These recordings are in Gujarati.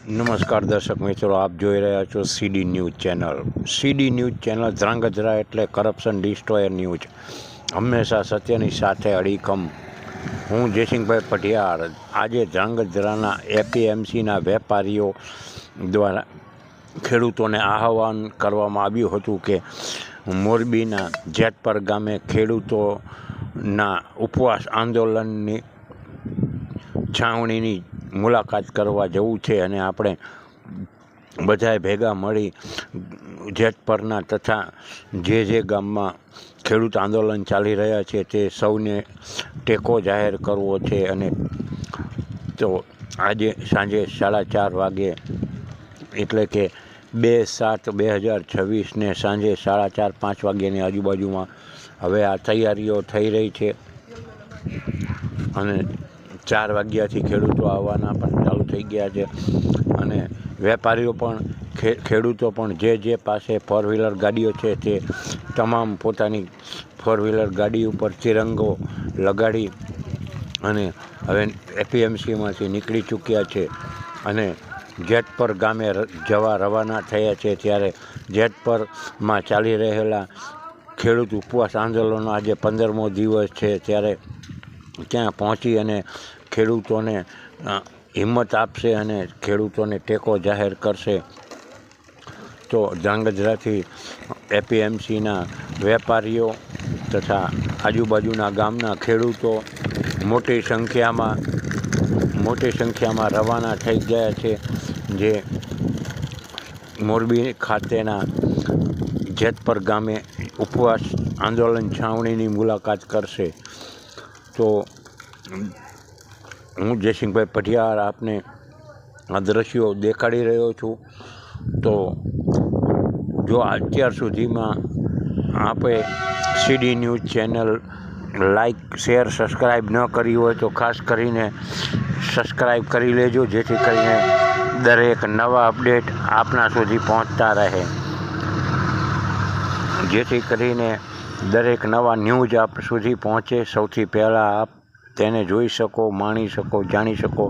નમસ્કાર દર્શક મિત્રો, આપ જોઈ રહ્યા છો સીડી ન્યૂઝ ચેનલ. સીડી ન્યૂઝ ચેનલ ધ્રાંગધ્રા એટલે કરપ્શન ડિસ્ટ્રોયર ન્યૂઝ, હંમેશા સત્યની સાથે અડીખમ. હું જયસિંહભાઈ પઢિયાર. આજે ધ્રાંગધ્રાના એપીએમસીના વેપારીઓ દ્વારા ખેડૂતોને આહવાન કરવામાં આવ્યું હતું કે મોરબીના જેતપર ગામે ખેડૂતોના ઉપવાસ આંદોલનની છાવણીની મુલાકાત કરવા જવું છે અને આપણે બધાએ ભેગા મળી જેતપરના તથા જે ગામમાં ખેડૂત આંદોલન ચાલી રહ્યા છે તે સૌને ટેકો જાહેર કરવો છે. અને તો આજે સાંજે 4:30 વાગે એટલે કે 2/7/2026 સાંજે 4:30-5 વાગ્યાની આજુબાજુમાં હવે આ તૈયારીઓ થઈ રહી છે અને 4 વાગ્યાથી ખેડૂતો આવવાના પણ ચાલુ થઈ ગયા છે. અને વેપારીઓ પણ ખેડૂતો પણ જે પાસે 4-વ્હીલર ગાડીઓ છે તે તમામ પોતાની 4-વ્હીલર ગાડી ઉપર તિરંગો લગાડી અને હવે એપીએમસીમાંથી નીકળી ચૂક્યા છે અને જેતપર ગામે જવા રવાના થયા છે. ત્યારે જેતપરમાં ચાલી રહેલા ખેડૂત ઉપવાસ આંદોલનનો આજે 15મો દિવસ છે. ત્યારે ત્યાં પહોંચી અને ખેડૂતોને હિંમત આપશે અને ખેડૂતોને ટેકો જાહેર કરશે. તો ધ્રાંગધ્રાથી એપીએમસીના વેપારીઓ તથા આજુબાજુના ગામના ખેડૂતો મોટી સંખ્યામાં રવાના થઈ ગયા છે, જે મોરબી ખાતેના જેતપર ગામે ઉપવાસ આંદોલન છાવણીની મુલાકાત કરશે. તો હું જયસિંહભાઈ પઢિયાર આપને આ દ્રશ્યો દેખાડી રહ્યો છું. તો જો અત્યાર સુધીમાં આપે સીડી news channel like, share, subscribe ન કરી હોય તો ખાસ કરીને સબસ્ક્રાઈબ કરી લેજો, જેથી કરીને દરેક નવા અપડેટ આપના સુધી પહોંચતા રહે, જેથી કરીને દરેક નવા ન્યૂઝ આપ સુધી પહોંચે સૌથી પહેલાં આપ તેને જોઈ શકો, માણી શકો, જાણી શકો.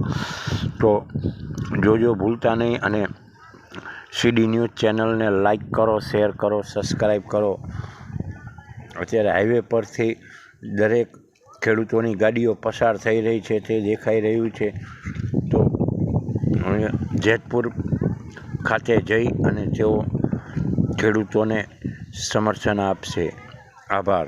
તો જોજો ભૂલતા નહીં અને સીડી ન્યૂઝ ચેનલને લાઈક કરો, શેર કરો, સબસ્ક્રાઈબ કરો. અત્યારે હાઈવે પરથી દરેક ખેડૂતોની ગાડીઓ પસાર થઈ રહી છે તે દેખાઈ રહ્યું છે. તો જેતપુર ખાતે જઈ અને તેઓ ખેડૂતોને સમર્થન આપશે. આભાર.